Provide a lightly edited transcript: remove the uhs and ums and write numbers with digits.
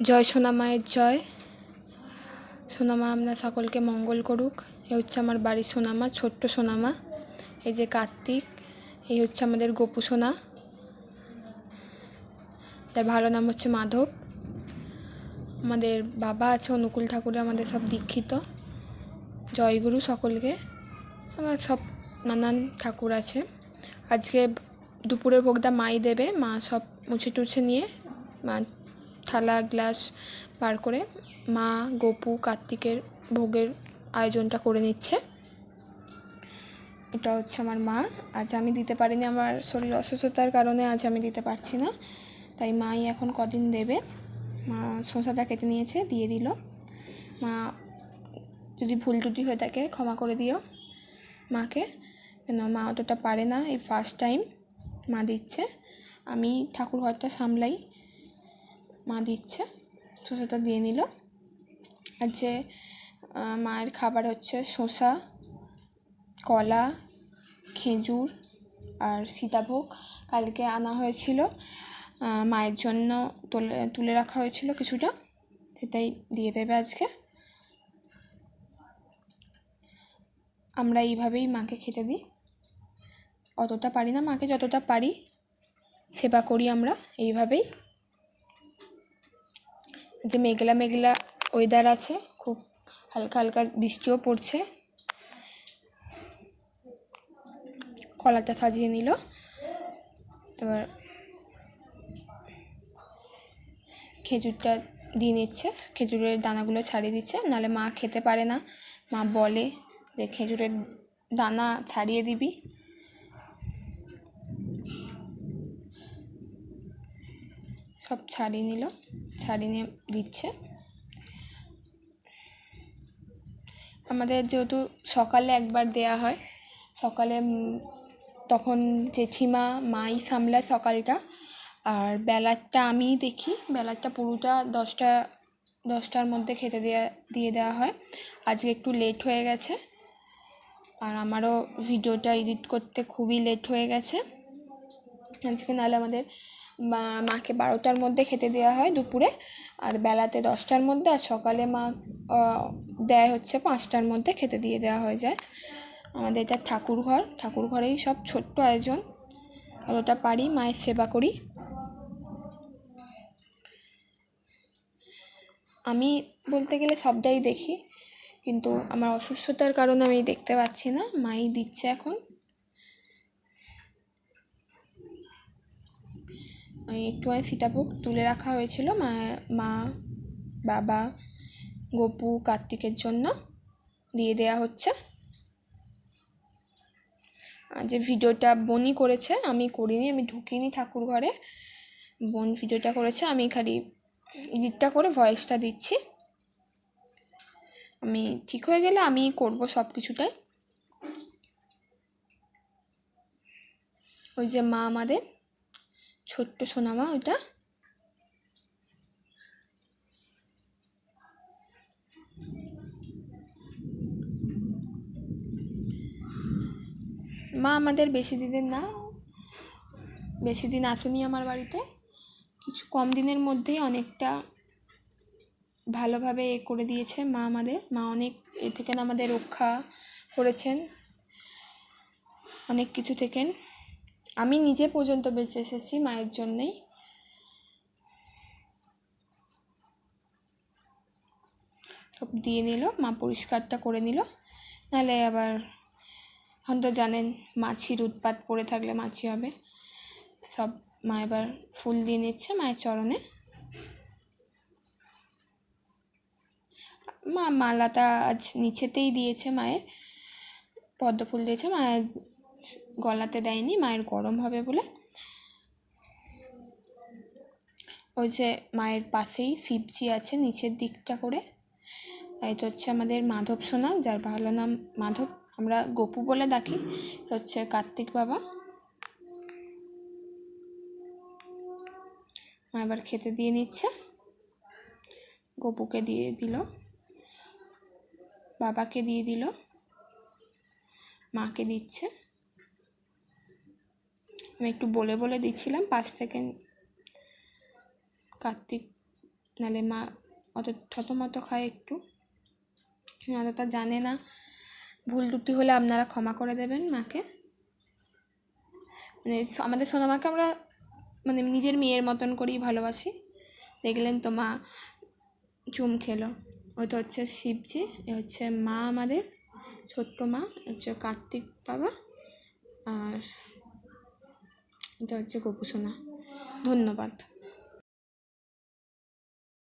জয় সোনা মায়ের জয়। সোনামা আপনার সকলকে মঙ্গল করুক। এই হচ্ছে আমার বাড়ির সোনামা, ছোট্ট সোনামা। এই যে কার্তিক, এই হচ্ছে আমাদের গোপু সোনা, তার ভালো নাম হচ্ছে মাধব। আমাদের বাবা আছে অনুকূল ঠাকুরে, আমাদের সব দীক্ষিত। জয়গুরু সকলকে। আমার সব নানান ঠাকুর আছে। আজকে দুপুরের ভোগটা মাই দেবে। মা সব মুছে টুছে নিয়ে মা থালা গ্লাস বার করে মা গোপু কার্তিকের ভোগের আয়োজনটা করে নিচ্ছে। এটা হচ্ছে আমার মা। আজ আমি দিতে পারিনি, আমার শরীর অসুস্থতার কারণে আজ আমি দিতে পারছি না, তাই মাই এখন কদিন দেবে। মা শসাটা কেটে নিয়েছে, দিয়ে দিল। মা যদি ভুল ত্রুটি হয়ে থাকে ক্ষমা করে দিও মাকে, কেন মা অতটা পারে না, এই ফার্স্ট টাইম মা দিচ্ছে। আমি ঠাকুর ঘরটা সামলাই, মা দিচ্ছে। শসাটা দিয়ে নিল। আর যে মায়ের খাবার হচ্ছে শসা, কলা, খেজুর আর সীতাভোগ। কালকে আনা হয়েছিল, মায়ের জন্য তুলে রাখা হয়েছিল কিছুটা, সেটাই দিয়ে দেবে আজকে। আমরা এইভাবেই মাকে খেতে দিই। অতটা পারি না, মাকে যতটা পারি সেবা করি আমরা এইভাবেই। যে মেঘলা মেঘলা ওয়েদার আছে, খুব হালকা হালকা বৃষ্টিও পড়ছে। কলাটা সাজিয়ে নিল। এবার খেজুরটা দিয়ে নিচ্ছে, খেজুরের দানাগুলো ছাড়িয়ে দিচ্ছে, নাহলে মা খেতে পারে না। মা বলে যে খেজুরের দানা ছাড়িয়ে দিবি। সব ছাড়িয়ে নিল, ছাড়িয়ে নিয়ে দিচ্ছে। আমাদের যেহেতু সকালে একবার দেয়া হয়, সকালে তখন জেঠিমা মাই সামলায় সকালটা, আর বেলাটা আমিই দেখি। বেলাটা পুরোটা 10টার মধ্যে খেতে দিয়ে দেওয়া হয়। আজকে একটু লেট হয়ে গেছে, আর আমারও ভিডিওটা এডিট করতে খুবই লেট হয়ে গেছে আজকে। নাহলে আমাদের মাকে 12টার মধ্যে খেতে দেওয়া হয় দুপুরে, আর বেলাতে 10টার মধ্যে, আর সকালে মা দেয় হচ্ছে 5টার মধ্যে খেতে দিয়ে দেওয়া হয়ে যায়। আমাদের এটা ঠাকুর ঘরেই সব ছোট্ট আয়োজন, অতটা পারি মায়ের সেবা করি। আমি বলতে গেলে সবটাই দেখি, কিন্তু আমার অসুস্থতার কারণে আমি দেখতে পাচ্ছি না। মাই দিচ্ছে এখন। একটুখানি সীতাভোগ তুলে রাখা হয়েছিল মা বাবা গোপু কার্তিকের জন্য, দিয়ে দেয়া হচ্ছে। যে ভিডিওটা বোনই করেছে, আমি করিনি, আমি ঢুকিনি ঠাকুর ঘরে। বোন ভিডিওটা করেছে, আমি খালি এডিটটা করে ভয়েসটা দিচ্ছি। আমি ঠিক হয়ে গেলে আমি করব সব কিছুটাই। ওই যে মা আমাদের ছোট্ট সোনামা, ওইটা মা আমাদের বেশি দিন আসেনি আমার বাড়িতে। কিছু কম দিনের মধ্যেই অনেকটা ভালোভাবে করে দিয়েছে মা আমাদের। মা অনেক থেকে আমাদের রক্ষা করেছেন, অনেক কিছু থেকে। আমি নিজে পর্যন্ত বেঁচে এসেছি মায়ের জন্যেই। সব দিয়ে নিল, মা পরিষ্কারটা করে নিল, নাহলে আবার এখন তো জানেন মাছির উৎপাত পড়ে থাকলে মাছি হবে। সব মা এবার ফুল দিয়ে নিচ্ছে মায়ের চরণে। মা মালাটা আজ নিচেতেই দিয়েছে, মায়ের পদ্ম ফুল দিয়েছে, মায়ের গলাতে দেয়নি, মায়ের গরম হবে বলে। ওই যে মায়ের পাশেই শিবজি আছে নিচের দিকটা করে। এটা হচ্ছে আমাদের মাধব সোনা, যার ভালো নাম মাধব, আমরা গোপু বলে ডাকি। হচ্ছে কার্তিক বাবা। মা এবার খেতে দিয়ে নিচ্ছে। গোপুকে দিয়ে দিল, বাবাকে দিয়ে দিল, মাকে দিচ্ছে। আমি একটু বলে বলে দিচ্ছিলাম পাশ থেকে। কার্তিক নাহলে মা অত থতমত খায় একটু, অতটা জানে না। ভুল ত্রুটি হলে আপনারা ক্ষমা করে দেবেন মাকে। মানে আমাদের সোনামাকে আমরা মানে নিজের মেয়ের মতন করেই ভালোবাসি। দেখলেন তো মা চুম খেলো। ওইটা হচ্ছে শিবজি, এ হচ্ছে মা আমাদের ছোট্ট মা, হচ্ছে কার্তিক বাবা, আর এটা হচ্ছে গোপু সোনা। ধন্যবাদ।